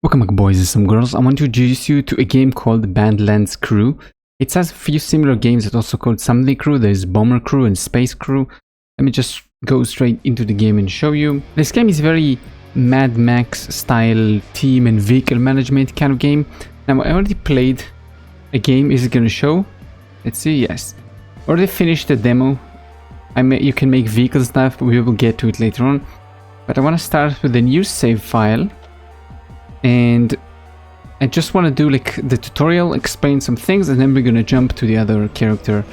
Welcome back, boys and some girls. I want to introduce you to a game called Badlands Crew. It has a few similar games. It's also called Something Crew. There's Bomber Crew and Space Crew. Let me just go straight into the game and show you. This game is very Mad Max style team and vehicle management kind of game. Now, I already played a game. Is it going to show? Let's see. Yes. Already finished the demo. You can make vehicle stuff, but we will get to it later on. But I want to start with a new save file. And I just want to do like the tutorial, explain some things, and then we're gonna jump to the other character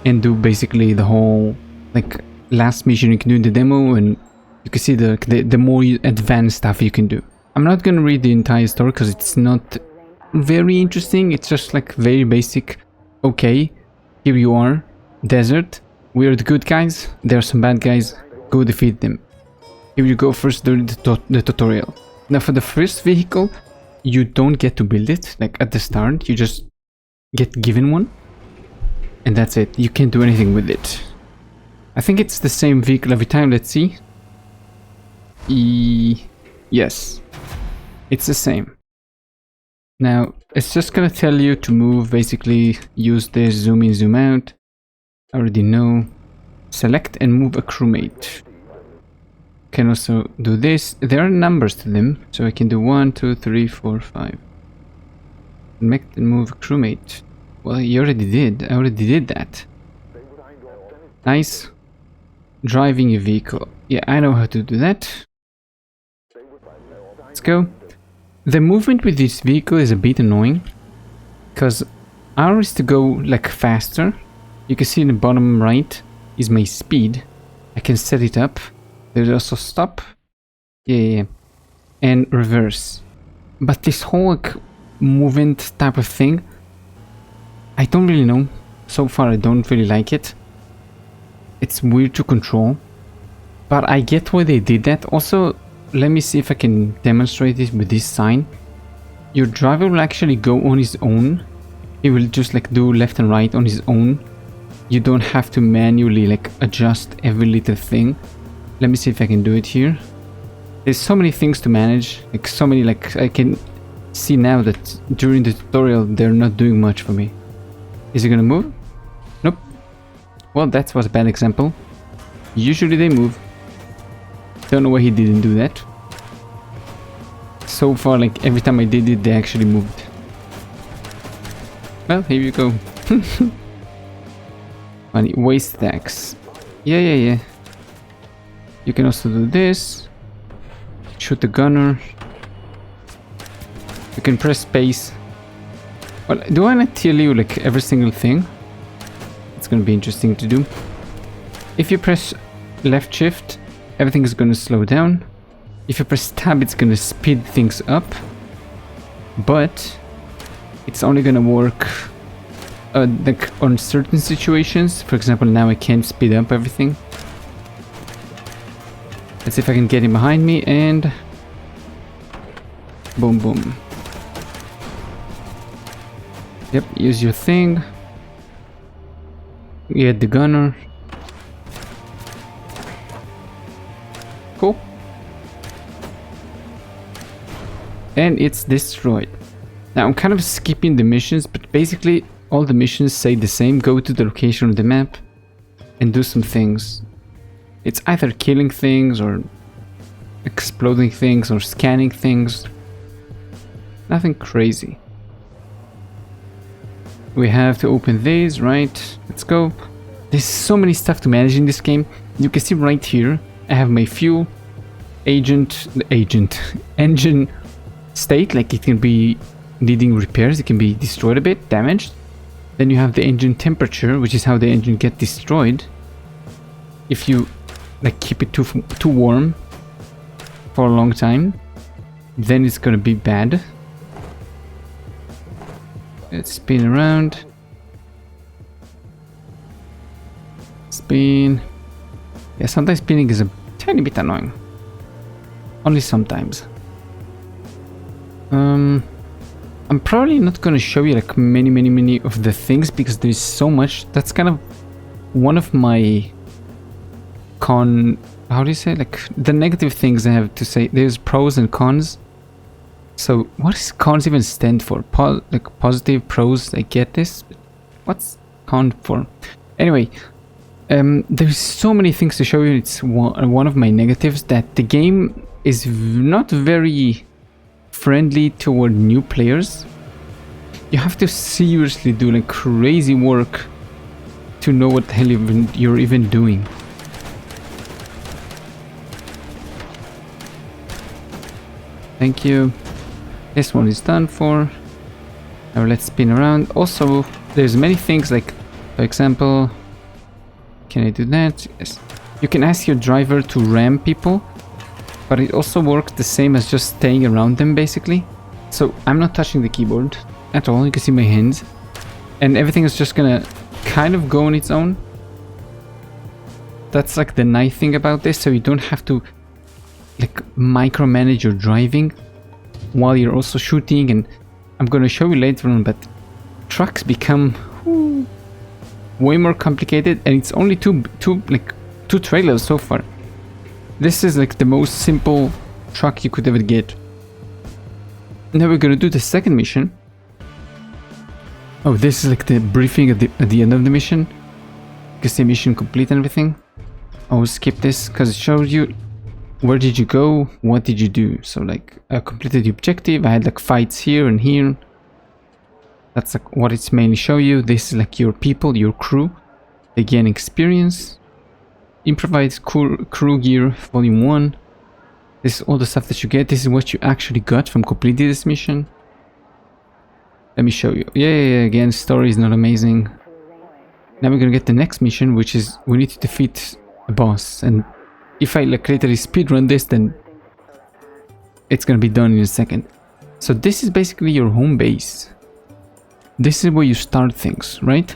and do basically the whole like last mission you can do in the demo, and you can see the more advanced stuff you can do. I'm not gonna read the entire story because it's not very interesting. It's just like very basic. Okay, here you are, desert. We are the good guys. There are some bad guys. Go defeat them. Here you go. First do the tutorial. Now for the first vehicle, you don't get to build it, like at the start, you just get given one. And that's it, you can't do anything with it. I think it's the same vehicle every time, let's see. Yes, it's the same. Now, it's just gonna tell you to move, basically use this, zoom in, zoom out. I already know. Select and move a crewmate. Can also do this. There are numbers to them, so I can do 1, 2, 3, 4, 5. Select and move a crewmate. Well, you already did. I already did that. Nice. Driving a vehicle. Yeah, I know how to do that. Let's go. The movement with this vehicle is a bit annoying, because ours to go like faster. You can see in the bottom right is my speed. I can set it up. There's also stop, yeah, and reverse. But this whole like movement type of thing, I don't really know. So far, I don't really like it. It's weird to control, but I get why they did that. Also, let me see if I can demonstrate it with this sign. Your driver will actually go on his own. He will just like do left and right on his own. You don't have to manually like adjust every little thing. Let me see if I can do it here. There's so many things to manage, like so many, like I can see now that during the tutorial they're not doing much for me. Is it gonna move? Nope. Well, that was a bad example. Usually they move. Don't know why he didn't do that. So far, like every time I did it, they actually moved. Well, here you go. Funny, waste tax. Yeah. You can also do this. Shoot the gunner. You can press space. Well, do I not tell you like every single thing? It's gonna be interesting to do. If you press left shift, everything is gonna slow down. If you press tab, it's gonna speed things up. But it's only gonna work like on certain situations. For example, now I can't speed up everything. Let's see if I can get him behind me, and boom, boom. Yep, use your thing. Get the gunner. Cool. And it's destroyed. Now I'm kind of skipping the missions, but basically all the missions say the same. Go to the location of the map and do some things. It's either killing things or exploding things or scanning things. Nothing crazy. We have to open these, right? Let's go. There's so many stuff to manage in this game. You can see right here, I have my fuel, engine state, like it can be needing repairs, it can be destroyed a bit, damaged. Then you have the engine temperature, which is how the engine gets destroyed. If you like keep it too warm for a long time, then it's gonna be bad. Let's spin around. Spin. Yeah, sometimes spinning is a tiny bit annoying. Only sometimes. I'm probably not gonna show you like many of the things because there's so much. That's kind of one of my how do you say, like the negative things I have to say. There's pros and cons. So what does cons even stand for? Like positive, pros, I get this. What's con for? Anyway, there's so many things to show you. It's one of my negatives, that the game is not very friendly toward new players. You have to seriously do like crazy work to know what the hell you're even doing. Thank you. This one is done for. Now let's spin around. Also, there's many things, like, for example, can I do that? Yes. You can ask your driver to ram people, but it also works the same as just staying around them, basically. So I'm not touching the keyboard at all. You can see my hands, and everything is just gonna kind of go on its own. That's like the nice thing about this, so you don't have to like micromanage your driving while you're also shooting. And I'm gonna show you later on, but trucks become way more complicated, and it's only two trailers so far. This is like the most simple truck you could ever get. Now we're gonna do the second mission. Oh, this is like the briefing at the end of the mission. You can see mission complete and everything. I'll skip this because it shows you where did you go, what did you do. So like I completed the objective, I had like fights here and here. That's like what it's mainly show you. This is like your people, your crew. They gain experience. Improvised crew gear, volume 1. This is all the stuff that you get. This is what you actually got from completing this mission. Let me show you. Yeah, again, story is not amazing. Now we're gonna get the next mission, which is we need to defeat a boss. And if I like literally speedrun this, then it's gonna be done in a second. So this is basically your home base. This is where you start things, right?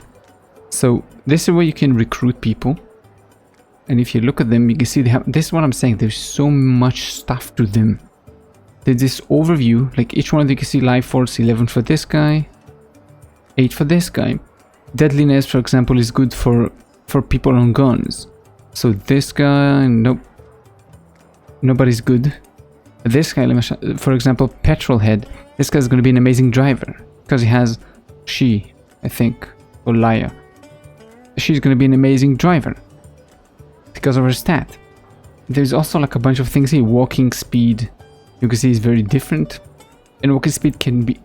So this is where you can recruit people. And if you look at them, you can see they have, this is what I'm saying, there's so much stuff to them. There's this overview, like each one of you can see life force 11 for this guy, 8 for this guy. Deadliness, for example, is good for people on guns. So this guy, nope, nobody's good. This guy, for example, petrol head. This guy's going to be an amazing driver because he has she, I think, or Laya. She's going to be an amazing driver because of her stat. There's also like a bunch of things here. Walking speed, you can see, is very different, and walking speed can be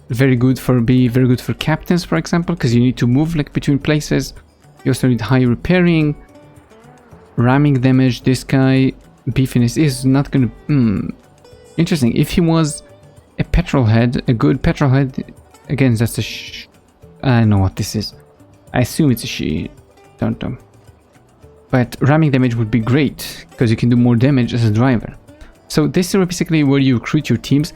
very good for captains, for example, because you need to move like between places. You also need high repairing, ramming damage. This guy, beefiness, is not gonna. Interesting. If he was a petrol head, a good petrol head, again, that's a I know what this is. I assume it's a she. Don't know. But ramming damage would be great because you can do more damage as a driver. So this is basically where you recruit your teams.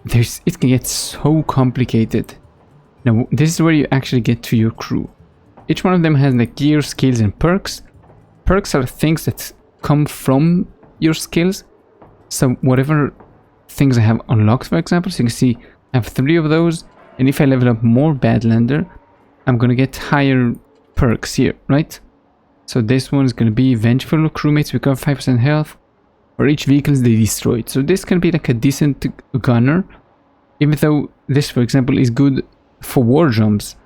It can get so complicated. Now this is where you actually get to your crew. Each one of them has like gear, skills, and perks. Perks are things that come from your skills. So whatever things I have unlocked, for example, so you can see I have 3 of those. And if I level up more Badlander, I'm gonna get higher perks here, right? So this one is gonna be vengeful crewmates recover 5% health for each vehicles they destroyed. So this can be like a decent gunner, even though this, for example, is good for war drums.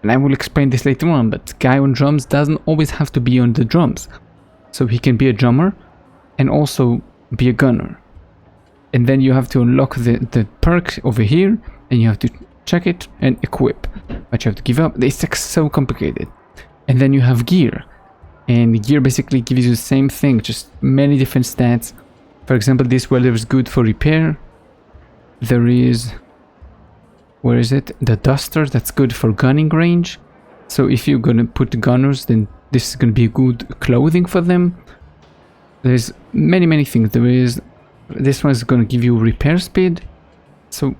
And I will explain this later on, but guy on drums doesn't always have to be on the drums. So he can be a drummer and also be a gunner. And then you have to unlock the perk over here, and you have to check it and equip. But you have to give up. It's like so complicated. And then you have gear. And gear basically gives you the same thing, just many different stats. For example, this welder is good for repair. There is, where is it? The duster, that's good for gunning range. So if you're gonna put gunners, then this is gonna be a good clothing for them. There's many things. There is, this one is gonna give you repair speed. So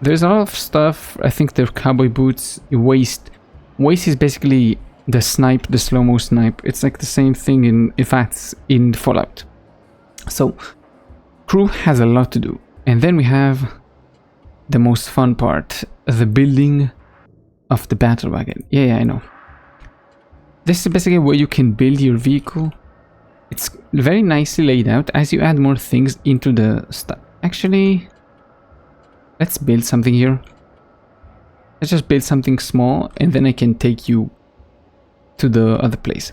there's a lot of stuff. I think they're cowboy boots. Waist is basically the snipe, the slow-mo snipe. It's like the same thing in fact in Fallout. So crew has a lot to do. And then we have the most fun part, the building of the battle wagon. Yeah, I know. This is basically where you can build your vehicle. It's very nicely laid out as you add more things into the stuff. Actually, let's build something here. Let's just build something small and then I can take you to the other place.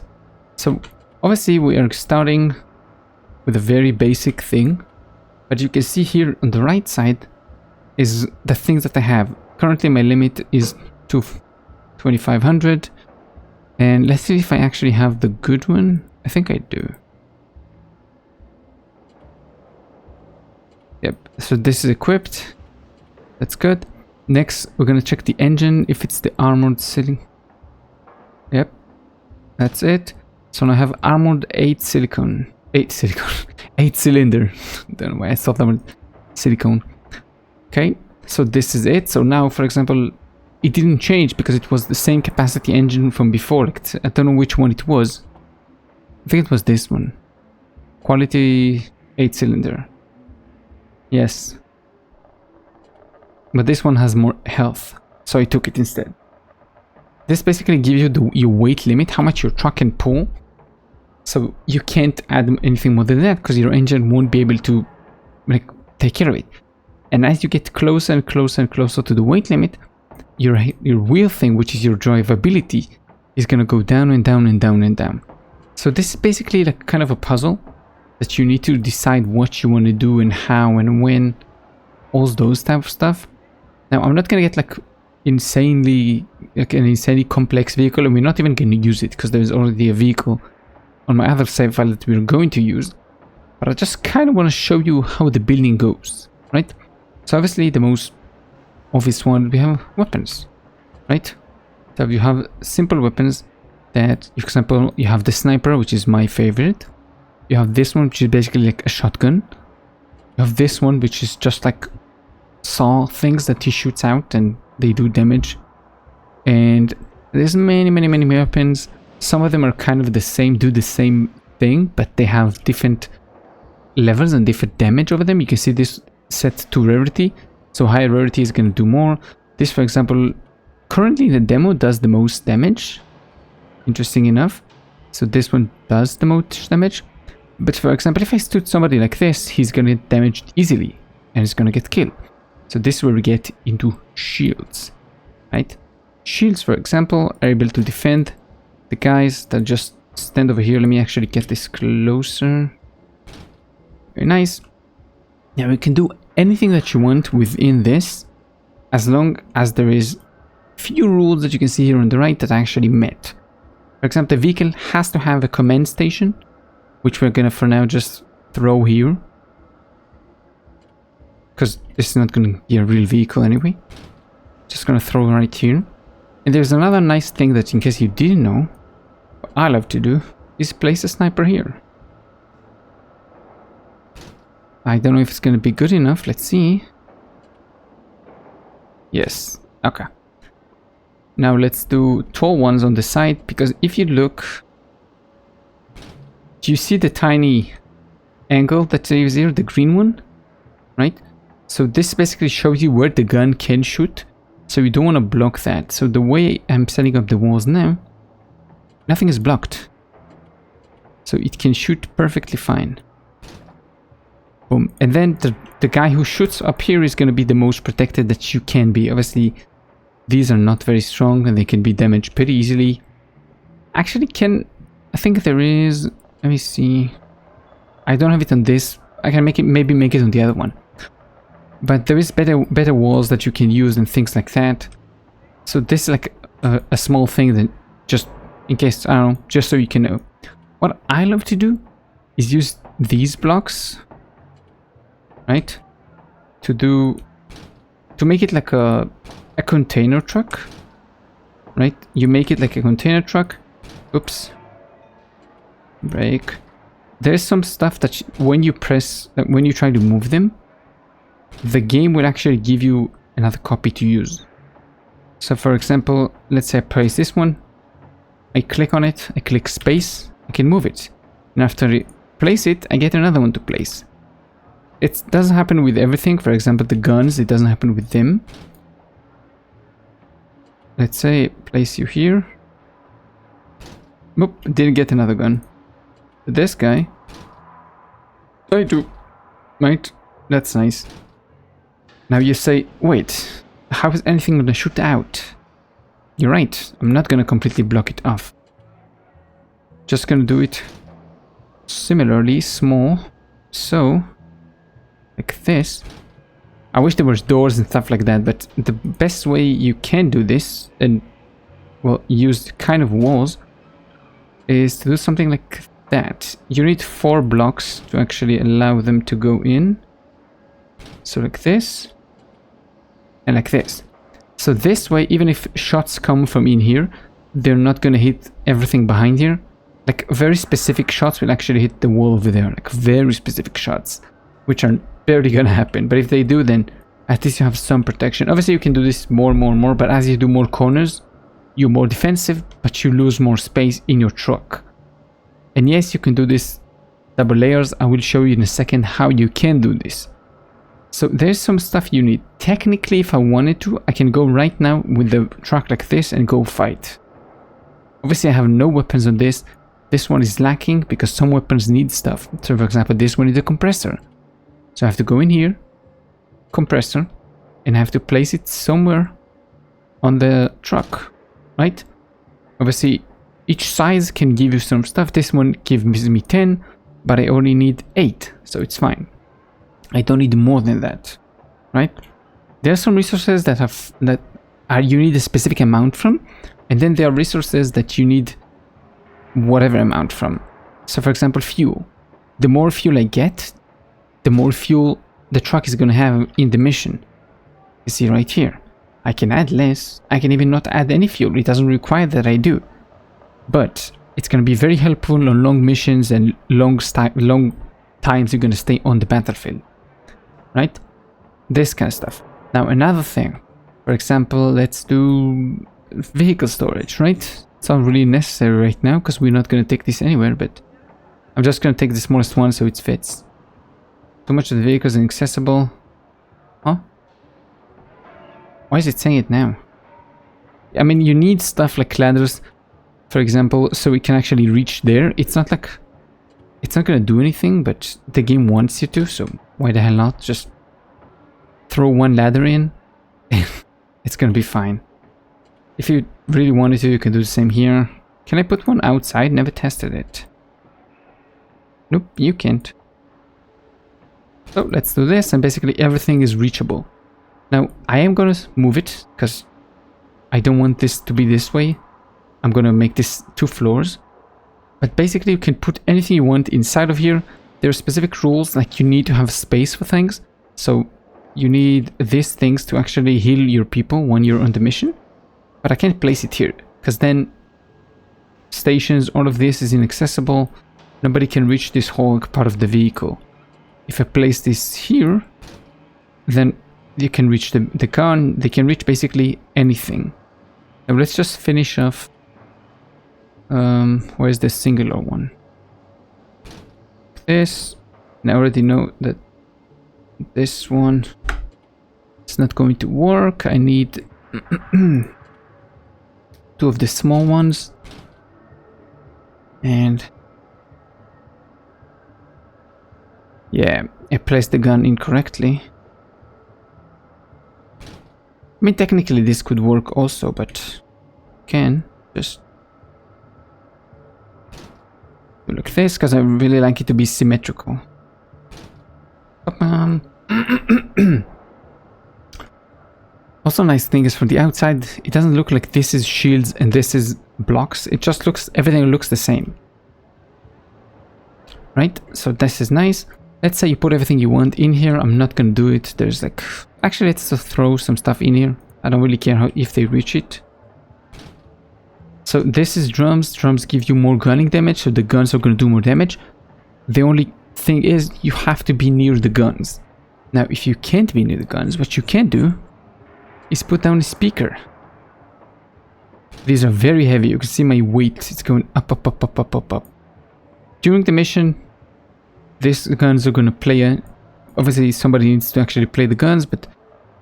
So obviously we are starting with a very basic thing, but you can see here on the right side is the things that I have. Currently my limit is to 2500, and let's see if I actually have the good one. I think I do. Yep, so this is equipped. That's good. Next we're gonna check the engine, if it's the armored ceiling. Yep, that's it. So now I have armored 8 cylinder. Don't know why I thought that was silicone. Okay, so this is it. So now, for example, it didn't change because it was the same capacity engine from before. Like, I don't know which one it was. I think it was this one. Quality 8 cylinder. Yes. But this one has more health, so I took it instead. This basically gives you your weight limit, how much your truck can pull. So you can't add anything more than that because your engine won't be able to like take care of it. And as you get closer and closer and closer to the weight limit, your wheel thing, which is your drivability, is gonna go down and down and down and down. So this is basically like kind of a puzzle that you need to decide what you want to do and how and when, all those type of stuff. Now I'm not gonna get like insanely complex vehicle, and we're not even gonna use it because there's already a vehicle on my other save file that we're going to use. But I just kind of want to show you how the building goes, right? So obviously the most obvious one, we have weapons, right? So you have simple weapons that, for example, you have the sniper, which is my favorite. You have this one, which is basically like a shotgun. You have this one, which is just like saw things that he shoots out and they do damage. And there's many weapons. Some of them are kind of the same, do the same thing, but they have different levels and different damage over them. You can see this set to rarity, so higher rarity is going to do more. This, for example, currently in the demo does the most damage, interesting enough. So this one does the most damage. But for example, if I stood somebody like this, he's going to get damaged easily and he's going to get killed. So this is where we get into shields, right? Shields, for example, are able to defend the guys that just stand over here. Let me actually get this closer. Very nice. Now you can do anything that you want within this, as long as there is few rules that you can see here on the right that are actually met. For example, the vehicle has to have a command station, which we're gonna for now just throw here, because this is not gonna be a real vehicle anyway. Just gonna throw right here. And there's another nice thing that, in case you didn't know, what I love to do is place a sniper here. I don't know if it's going to be good enough. Let's see. Yes. Okay. Now let's do tall ones on the side, because if you look, do you see the tiny angle that is here, the green one? Right? So this basically shows you where the gun can shoot. So you don't want to block that. So the way I'm setting up the walls now, nothing is blocked. So it can shoot perfectly fine. Boom. And then the guy who shoots up here is going to be the most protected that you can be. Obviously, these are not very strong and they can be damaged pretty easily. Actually, I think there is... Let me see. I don't have it on this. I can maybe make it on the other one. But there is better walls that you can use and things like that. So this is like a small thing that just in case, I don't know, just so you can know. What I love to do is use these blocks, right? To make it like a container truck, right? You make it like a container truck. Oops. Break. There's some stuff that when you press, when you try to move them, the game will actually give you another copy to use. So for example, let's say I press this one, I click on it, I click space, I can move it. And after I place it, I get another one to place. It doesn't happen with everything. For example, the guns, it doesn't happen with them. Let's say place you here. Nope, didn't get another gun. But this guy, I do. Right, that's nice. Now you say, wait, how is anything gonna shoot out? You're right, I'm not gonna completely block it off. Just gonna do it similarly small, so like this. I wish there was doors and stuff like that, but the best way you can do this and well use kind of walls is to do something like that. You need 4 blocks to actually allow them to go in. So like this and like this. So this way, even if shots come from in here, they're not gonna hit everything behind here. Like very specific shots will actually hit the wall over there, like very specific shots, which are barely gonna happen. But if they do, then at least you have some protection. Obviously you can do this more, but as you do more corners, you're more defensive, but you lose more space in your truck. And yes, you can do this double layers. I will show you in a second how you can do this. So there's some stuff you need. Technically, if I wanted to, I can go right now with the truck like this and go fight. Obviously, I have no weapons on this. This one is lacking because some weapons need stuff. So for example, this one is a compressor. So I have to go in here, compressor, and I have to place it somewhere on the truck, right? Obviously, each size can give you some stuff. This one gives me 10, but I only need 8, so it's fine. I don't need more than that, right? There are some resources that you need a specific amount from, and then there are resources that you need whatever amount from. So for example, fuel. The more fuel I get, the more fuel the truck is going to have in the mission. You see right here. I can add less. I can even not add any fuel. It doesn't require that I do. But it's going to be very helpful on long missions and long times you're going to stay on the battlefield. Right? This kind of stuff. Now another thing. For example, let's do vehicle storage, right? It's not really necessary right now because we're not going to take this anywhere, but I'm just going to take the smallest one so it fits. Too much of the vehicles inaccessible. Huh? Why is it saying it now? I mean, you need stuff like ladders, for example, so we can actually reach there. It's not like... It's not going to do anything, but the game wants you to, so why the hell not? Just throw one ladder in, and it's going to be fine. If you really wanted to, you can do the same here. Can I put one outside? Never tested it. Nope, you can't. So let's do this, and basically everything is reachable. Now, I am going to move it, because I don't want this to be this way. I'm going to make this 2 floors. But basically you can put anything you want inside of here. There are specific rules, like you need to have space for things. So you need these things to actually heal your people when you're on the mission. But I can't place it here, because then stations, all of this is inaccessible. Nobody can reach this whole part of the vehicle. If I place this here, then you can reach the gun. They can reach basically anything. Now let's just finish off. Where's the singular one? This. And I already know that this one is not going to work. I need 2 of the small ones. And yeah, I placed the gun incorrectly. I mean, technically this could work also, but can just do like this, because I really like it to be symmetrical. Also, nice thing is from the outside, it doesn't look like this is shields and this is blocks. It just looks, everything looks the same. Right? So this is nice. Let's say you put everything you want in here. I'm not gonna do it. There's like... Actually, let's just throw some stuff in here. I don't really care if they reach it. So this is drums. Drums give you more gunning damage, so the guns are gonna do more damage. The only thing is, you have to be near the guns. Now, if you can't be near the guns, what you can do is put down a speaker. These are very heavy. You can see my weight. It's going up, up, up, up, up, up, up. During the mission, these guns are going to play. Obviously, somebody needs to actually play the guns, but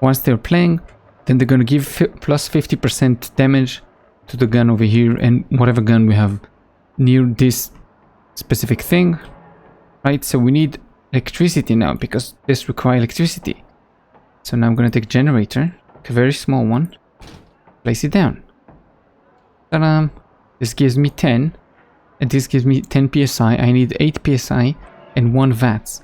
once they're playing, then they're going to give plus 50% damage to the gun over here and whatever gun we have near this specific thing. Right? So we need electricity now because this requires electricity. So now I'm gonna take generator, a very small one, place it down. Ta-da! This gives me 10, and this gives me 10 psi. I need 8 psi and 1 watts.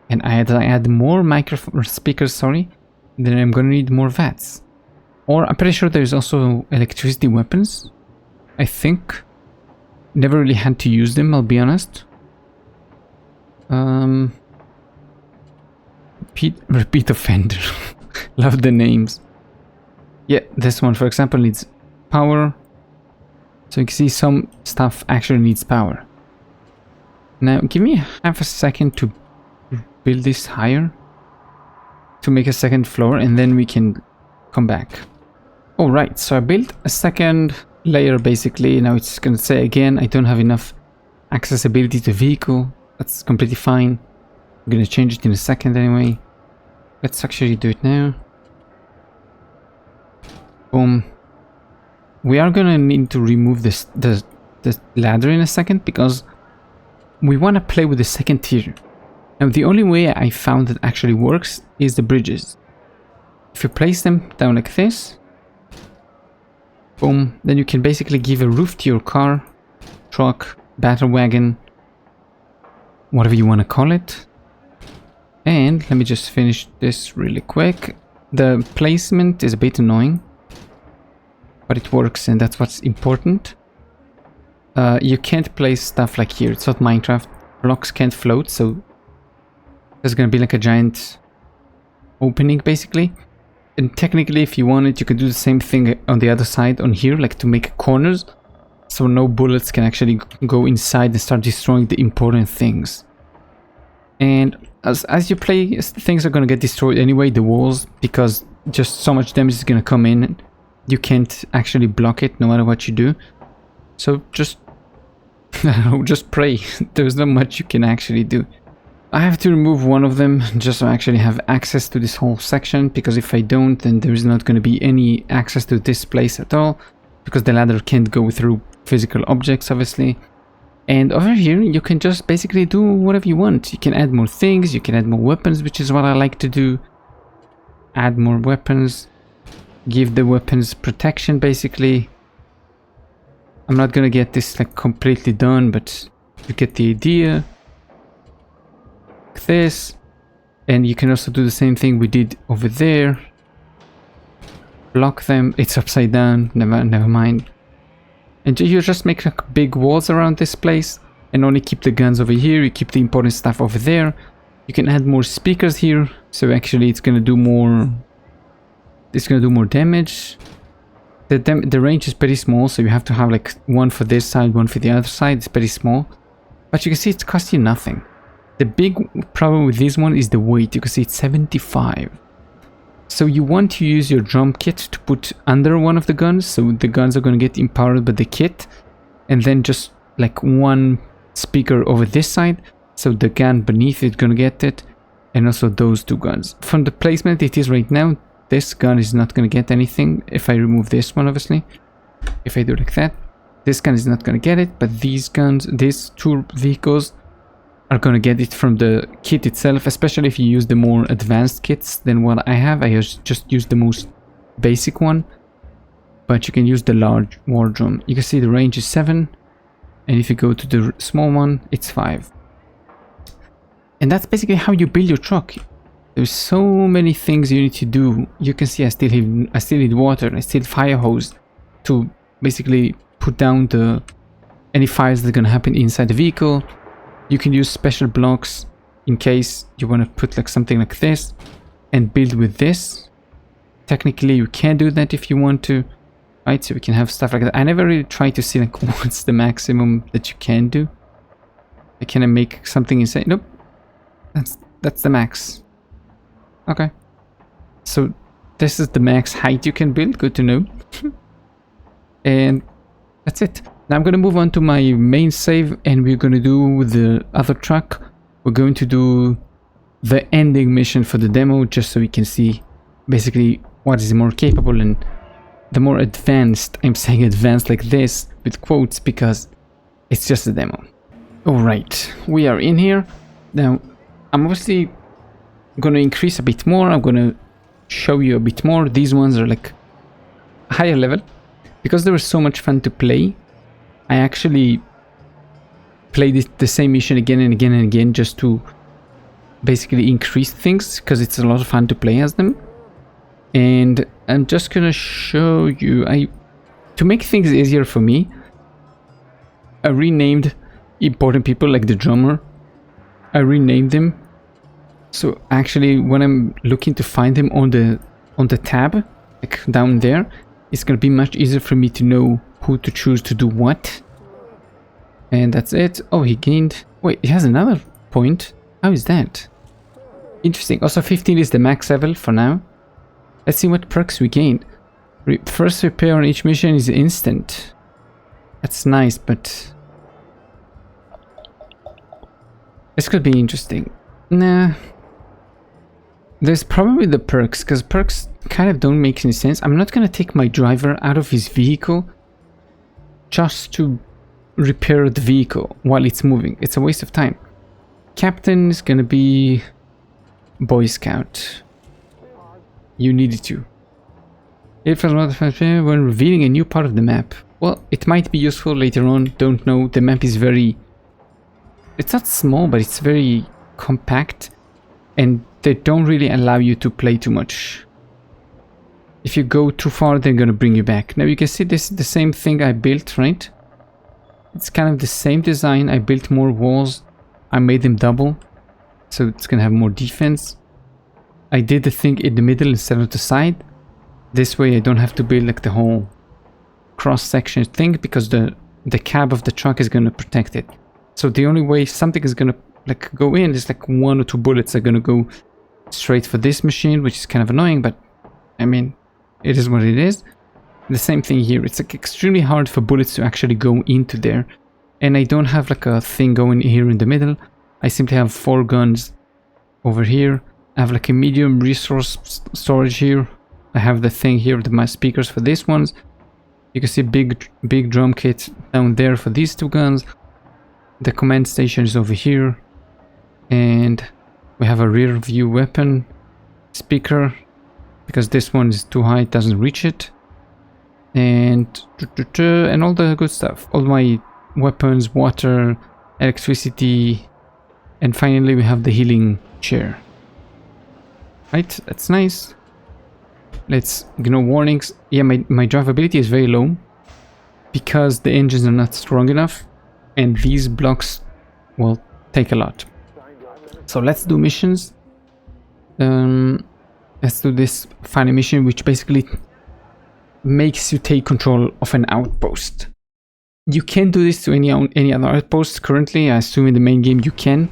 And I add more microphone speakers, sorry, then I'm gonna need more watts. Or I'm pretty sure there's also electricity weapons. I think. Never really had to use them, I'll be honest. Repeat offender. Love the names. Yeah, this one, for example, needs power. So you can see some stuff actually needs power. Now, give me half a second to build this higher. To make a second floor, and then we can come back. Alright, so I built a second layer basically. Now it's gonna say again, I don't have enough accessibility to vehicle. That's completely fine. I'm gonna change it in a second anyway. Let's actually do it now. Boom. We are gonna need to remove the ladder in a second because we want to play with the second tier. Now the only way I found that actually works is the bridges. If you place them down like this, boom, then you can basically give a roof to your car, truck, battle wagon, whatever you want to call it. And let me just finish this really quick. The placement is a bit annoying, but it works, and that's what's important. You can't place stuff like here. It's not Minecraft. Blocks can't float, so there's gonna be like a giant opening basically. And technically, if you wanted, you could do the same thing on the other side on here, like to make corners, so no bullets can actually go inside and start destroying the important things. And as you play, things are gonna get destroyed anyway, the walls, because just so much damage is gonna come in. You can't actually block it no matter what you do. So just, I don't know, just pray. There's not much you can actually do. I have to remove one of them just so I actually have access to this whole section, because if I don't, then there's not going to be any access to this place at all, because the ladder can't go through physical objects, obviously. And over here, you can just basically do whatever you want. You can add more things, you can add more weapons, which is what I like to do. Add more weapons, give the weapons protection, basically. I'm not going to get this like completely done, but you get the idea. This, and you can also do the same thing we did over there. Block them. It's upside down. Never mind. And you just make like big walls around this place, and only keep the guns over here. You keep the important stuff over there. You can add more speakers here, so actually it's gonna do more. It's gonna do more damage. The range is pretty small, so you have to have like one for this side, one for the other side. It's pretty small, but you can see it's cost you nothing. The big problem with this one is the weight. You can see it's 75. So you want to use your drum kit to put under one of the guns, so the guns are going to get empowered by the kit, and then just like one speaker over this side, so the gun beneath it is going to get it, and also those two guns. From the placement it is right now, this gun is not going to get anything if I remove this one, obviously. If I do like that, this gun is not going to get it, but these guns, these two vehicles, are going to get it from the kit itself, especially if you use the more advanced kits than what I have. I just use the most basic one, but you can use the large war drum. You can see the range is 7, and if you go to the small one, it's 5. And that's basically how you build your truck. There's so many things you need to do. You can see I still need water, I still fire hose to basically put down any fires that are going to happen inside the vehicle. You can use special blocks in case you want to put like something like this and build with this. Technically you can do that if you want to, right? So we can have stuff like that. I never really try to see like what's the maximum that you can do. Can I make something insane? Nope. That's the max. Okay. So this is the max height you can build. Good to know. And that's it. Now I'm going to move on to my main save, and we're going to do the other truck. We're going to do the ending mission for the demo, just so we can see basically what is more capable and the more advanced. I'm saying advanced like this with quotes because it's just a demo. Alright, we are in here. Now I'm obviously going to increase a bit more. I'm going to show you a bit more. These ones are like higher level. Because they were so much fun to play, I actually played the same mission again and again and again just to basically increase things, because it's a lot of fun to play as them. And I'm just gonna show you, to make things easier for me, I renamed important people like the drummer. I renamed them. So actually when I'm looking to find them on the tab, like down there, it's gonna be much easier for me to know who to choose to do what. And that's it. Oh, he gained... Wait, he has another point. How is that? Interesting. Also 15 is the max level for now. Let's see what perks we gained. First repair on each mission is instant. That's nice, but... this could be interesting. Nah. There's probably the perks, because perks kind of don't make any sense. I'm not gonna take my driver out of his vehicle just to repair the vehicle while it's moving. It's a waste of time. Captain is gonna be Boy Scout. You needed to. When revealing a new part of the map. Well, it might be useful later on, don't know. The map is very... it's not small, but it's very compact. And they don't really allow you to play too much. If you go too far, they're gonna bring you back. Now you can see this is the same thing I built, right? It's kind of the same design. I built more walls. I made them double, so it's gonna have more defense. I did the thing in the middle instead of the side. This way I don't have to build like the whole cross-section thing, because the cab of the truck is gonna protect it. So the only way something is gonna like go in is like 1 or 2 bullets are gonna go straight for this machine, which is kind of annoying, but I mean, it is what it is. The same thing here. It's like extremely hard for bullets to actually go into there, and I don't have like a thing going here in the middle. I simply have 4 guns over here. I have like a medium resource storage here. I have the thing here, my speakers for these ones. You can see big drum kit down there for these 2 guns. The command station is over here, and we have a rear view weapon speaker, because this one is too high, it doesn't reach it. And all the good stuff. All my weapons, water, electricity, and finally we have the healing chair. Right, that's nice. Let's ignore warnings. Yeah, my drivability is very low because the engines are not strong enough, and these blocks will take a lot. So let's do missions. Let's do this final mission, which basically makes you take control of an outpost. You can do this to any other outpost currently. I assume in the main game you can.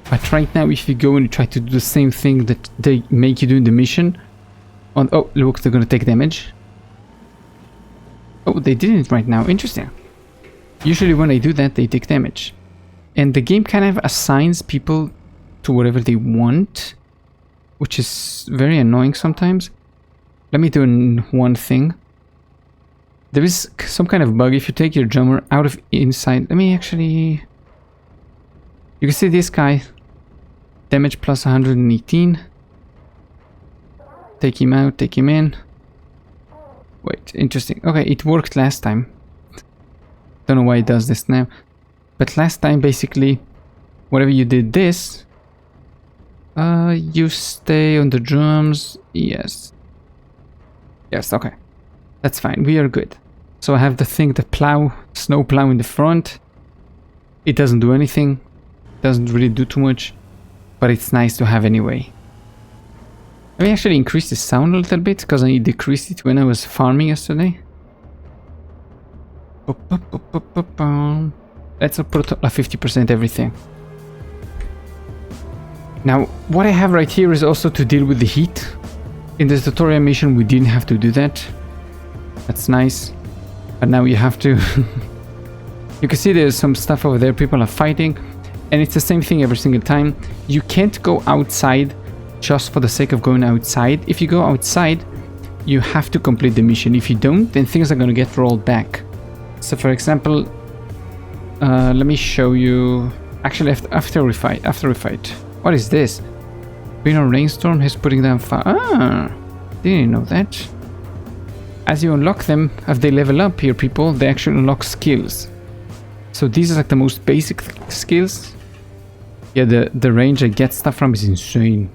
But right now, if you go and you try to do the same thing that they make you do in the mission... oh, look, they're gonna take damage. Oh, they didn't right now. Interesting. Usually when I do that, they take damage. And the game kind of assigns people to whatever they want, which is very annoying sometimes. Let me do one thing. There is some kind of bug if you take your drummer out of inside. Let me actually... You can see this guy. Damage plus 118. Take him out, take him in. Wait, interesting. Okay, it worked last time. Don't know why it does this now. But last time, basically, whenever you did this, you stay on the drums. Yes. Yes, okay. That's fine. We are good. So I have the thing, the plow, snow plow in the front. It doesn't do anything. Doesn't really do too much. But it's nice to have anyway. Let me actually increase the sound a little bit, because I decreased it when I was farming yesterday. Let's put a 50% everything. Now, what I have right here is also to deal with the heat. In the tutorial mission, we didn't have to do that. That's nice. But now you have to. You can see there's some stuff over there. People are fighting. And it's the same thing every single time. You can't go outside just for the sake of going outside. If you go outside, you have to complete the mission. If you don't, then things are going to get rolled back. So for example, let me show you. Actually, after we fight. What is this? Been a rainstorm, he's putting down fire. Ah, Didn't know that. As you unlock them, as they level up here, people, they actually unlock skills. So these are like the most basic skills. Yeah, the range I get stuff from is insane.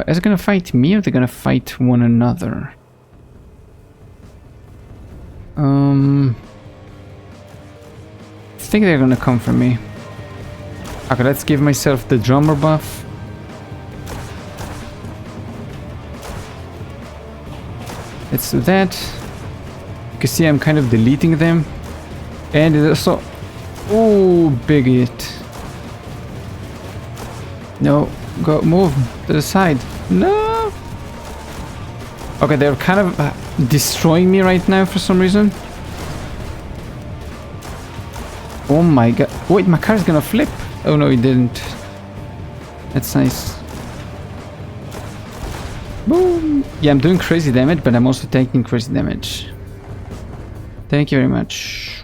Is it gonna fight me or are they gonna fight one another? I think they're gonna come for me. Okay, let's give myself the drummer buff. Let's do that. You can see I'm kind of deleting them. And it's also... Oh, bigot. No, go move to the side. No! Okay, they're kind of destroying me right now for some reason. Oh my god. Wait, my car is gonna flip. Oh no, it didn't. That's nice. Boom! Yeah, I'm doing crazy damage, but I'm also taking crazy damage. Thank you very much.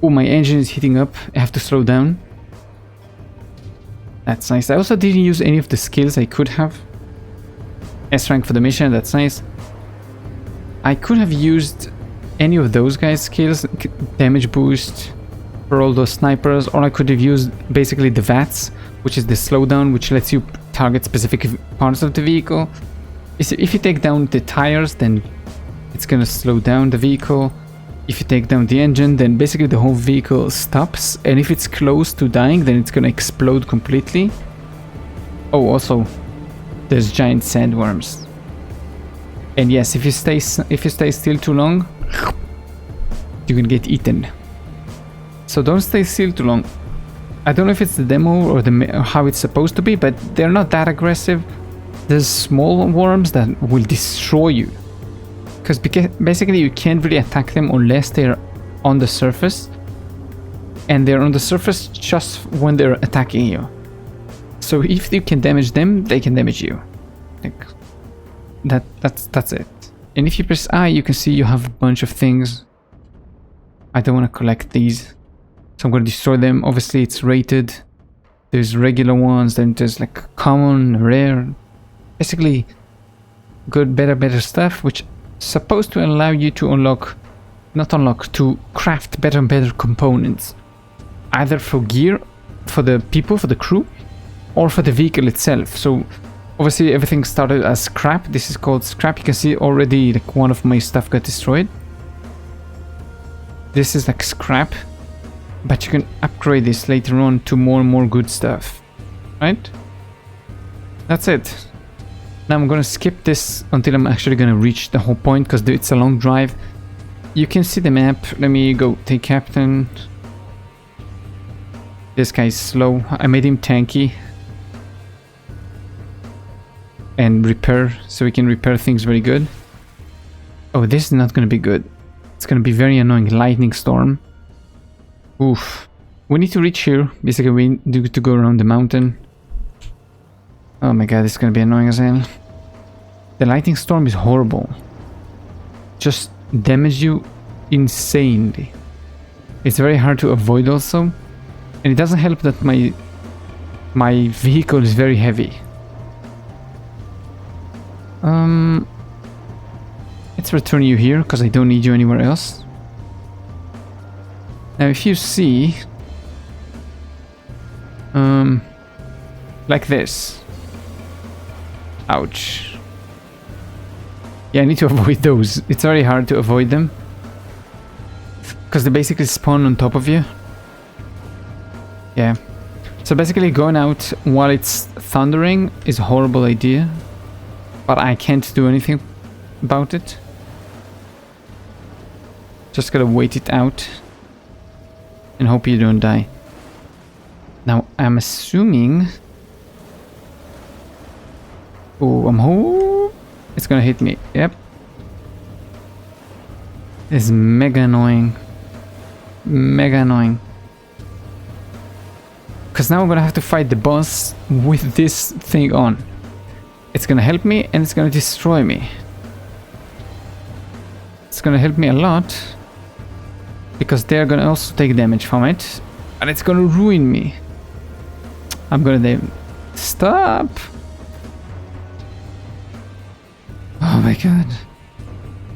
Oh, my engine is heating up. I have to slow down. That's nice. I also didn't use any of the skills I could have. S rank for the mission, that's nice. I could have used any of those guys' skills. Damage boost for all those snipers. Or I could have used basically the VATS, which is the slowdown, which lets you target specific parts of the vehicle. If you take down the tires, then it's gonna slow down the vehicle. If you take down the engine, then basically the whole vehicle stops. And if it's close to dying, then it's gonna explode completely. Oh, also, there's giant sandworms. And yes, if you stay still too long, you can get eaten. So don't stay still too long. I don't know if it's the demo or how it's supposed to be, but they're not that aggressive. There's small worms that will destroy you. Because basically you can't really attack them unless they're on the surface. And they're on the surface just when they're attacking you. So if you can damage them, they can damage you. Like that's it. And if you press I, you can see you have a bunch of things. I don't want to collect these. So I'm going to destroy them. Obviously it's rated. There's regular ones, then there's like common, rare. Basically good, better stuff, which supposed to allow you to to craft better and better components, either for gear, for the people, for the crew, or for the vehicle itself. So obviously everything started as scrap. This is called scrap. You can see already like one of my stuff got destroyed. This is like scrap, but you can upgrade this later on to more and more good stuff, right? That's it. Now I'm gonna skip this until I'm actually gonna reach the whole point, because it's a long drive. You can see the map. Let me go take captain. This guy's slow. I made him tanky. And repair, so we can repair things very good. Oh, this is not gonna be good. It's gonna be very annoying. Lightning storm. Oof. We need to reach here. Basically we need to go around the mountain. Oh my god, it's gonna be annoying as hell. The lightning storm is horrible. Just damage you insanely. It's very hard to avoid also. And it doesn't help that my vehicle is very heavy. Let's return you here, because I don't need you anywhere else. Now if you see... like this. Ouch. Yeah, I need to avoid those. It's very hard to avoid them. Because they basically spawn on top of you. Yeah. So basically going out while it's thundering is a horrible idea. But I can't do anything about it. Just gotta wait it out. And hope you don't die. Now, I'm assuming... Oh, it's gonna hit me. Yep. It's mega annoying. Mega annoying. Because now I'm gonna have to fight the boss with this thing on. It's gonna help me and it's gonna destroy me. It's gonna help me a lot. Because they're gonna also take damage from it. And it's gonna ruin me. I'm gonna Stop! my god.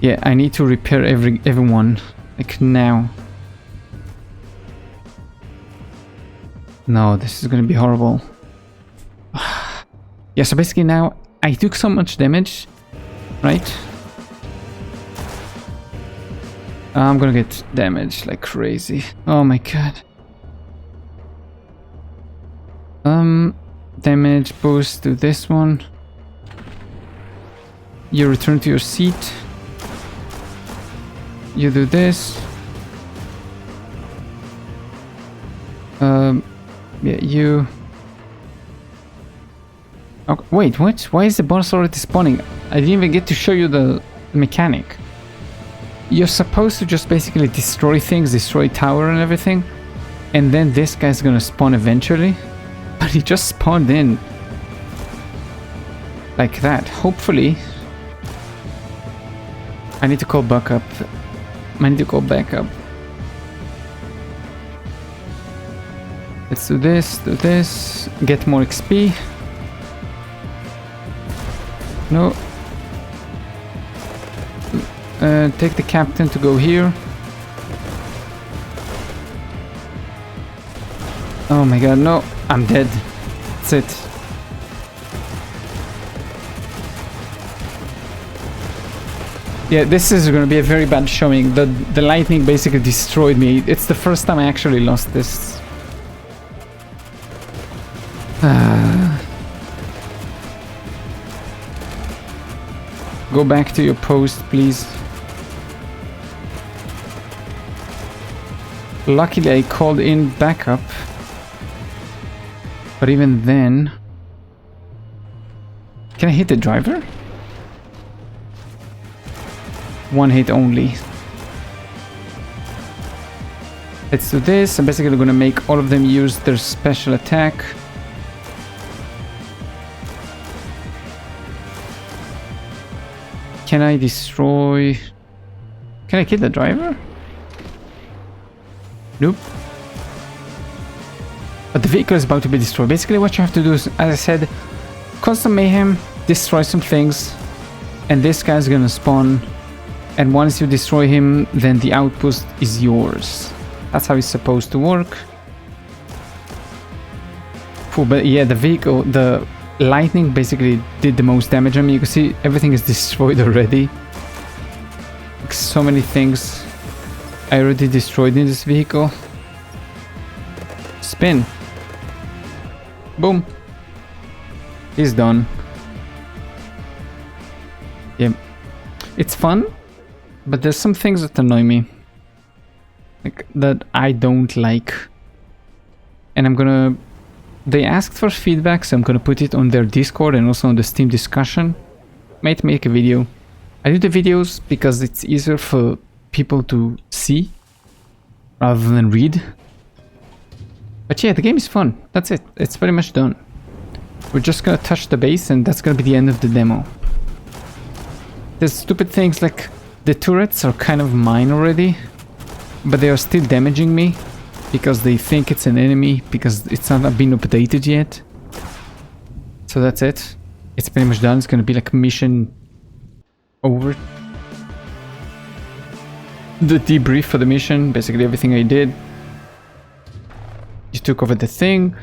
Yeah, I need to repair everyone. Like now. No, this is gonna be horrible. Yeah, so basically now I took so much damage, right? I'm gonna get damaged like crazy. Oh my god. Damage boost to this one. You return to your seat. You do this. Yeah, you... Oh, wait, what? Why is the boss already spawning? I didn't even get to show you the mechanic. You're supposed to just basically destroy things, destroy tower and everything. And then this guy's gonna spawn eventually. But he just spawned in. Like that. Hopefully. I need to call backup. I need to call backup. Let's do this, get more XP. No. Take the captain to go here. Oh my god, no, I'm dead. That's it. Yeah, this is gonna be a very bad showing. The lightning basically destroyed me. It's the first time I actually lost this. Go back to your post, please. Luckily, I called in backup. But even then... Can I hit the driver? One hit only. Let's do this. I'm basically gonna make all of them use their special attack. Can I destroy... Can I kill the driver? Nope. But the vehicle is about to be destroyed. Basically what you have to do is, as I said, cause some mayhem, destroy some things, and this guy's gonna spawn, and once you destroy him, then the outpost is yours. That's how it's supposed to work. Cool, but yeah, the vehicle, the lightning basically did the most damage on me. You can see everything is destroyed already. Like so many things I already destroyed in this vehicle. Spin. Boom. He's done. Yeah. It's fun, but there's some things that annoy me. Like, that I don't like. And I'm gonna... They asked for feedback, so I'm gonna put it on their Discord and also on the Steam discussion. Might make a video. I do the videos because it's easier for people to see rather than read. But yeah, the game is fun. That's it. It's pretty much done. We're just gonna touch the base and that's gonna be the end of the demo. There's stupid things like the turrets are kind of mine already, but they are still damaging me. Because they think it's an enemy, because it's not been updated yet. So that's it. It's pretty much done. It's gonna be like mission over. The debrief for the mission, basically everything I did. You took over the thing,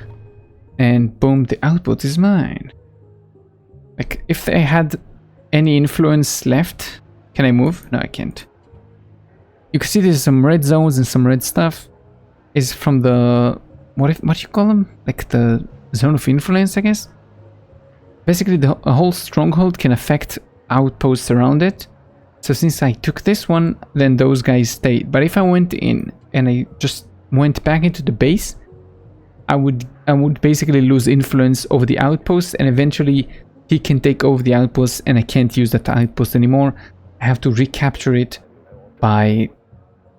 and boom, the output is mine. Like, if I had any influence left, can I move? No, I can't. You can see there's some red zones and some red stuff. Is from the... What do you call them? Like the zone of influence, I guess? Basically, a whole stronghold can affect outposts around it. So since I took this one, then those guys stayed. But if I went in and I just went back into the base, I would basically lose influence over the outpost, and eventually he can take over the outpost and I can't use that outpost anymore. I have to recapture it by...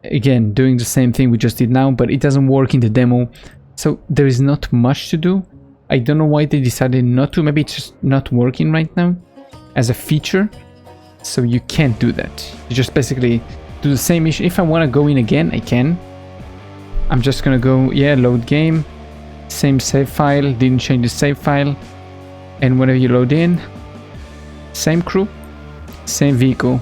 Again, doing the same thing we just did now, but it doesn't work in the demo, so there is not much to do. I don't know why they decided not to. Maybe it's just not working right now as a feature, so you can't do that. You just basically do the same mission. If I want to go in again, I can. I'm just gonna go, yeah, load game, same save file, didn't change the save file, and whenever you load in, same crew, Same vehicle.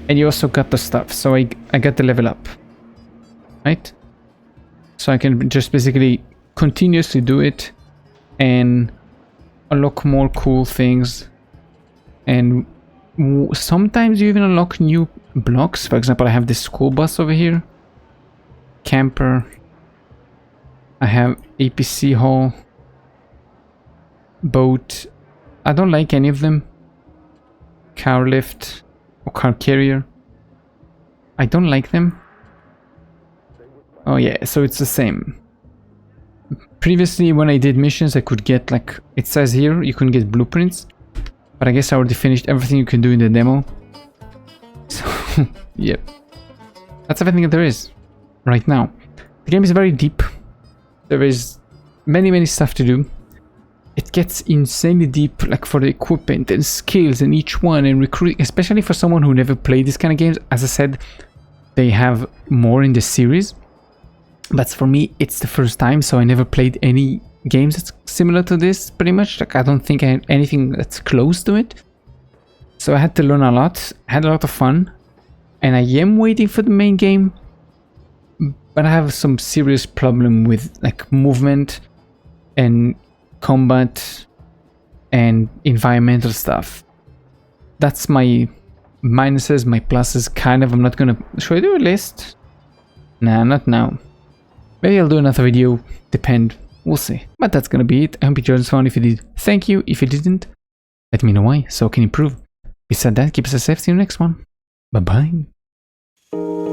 And you also got the stuff, so I got the level up. Right? So I can just basically continuously do it and unlock more cool things. And sometimes you even unlock new blocks. For example, I have this school bus over here. Camper. I have APC hall. Boat. I don't like any of them. Car lift or car carrier. I don't like them. Oh yeah, so it's the same. Previously when I did missions I could get, like it says here, you can get blueprints. But I guess I already finished everything you can do in the demo. So, yep. That's everything that there is right now. The game is very deep. There is many stuff to do. It gets insanely deep, like for the equipment and skills in each one and recruiting, especially for someone who never played this kind of games. As I said, they have more in the series. But for me, it's the first time, so I never played any games that's similar to this, pretty much. Like, I don't think I have anything that's close to it. So I had to learn a lot, had a lot of fun, and I am waiting for the main game. But I have some serious problem with, like, movement and combat and environmental stuff. That's my minuses, my pluses, kind of. I'm not gonna... Should I do a list? Nah, not now. Maybe I'll do another video, depend, we'll see. But that's gonna be it. I hope you enjoyed this one. If you did, thank you. If you didn't, let me know why, so I can improve. Besides that, keep us safe, see you next one. Bye bye.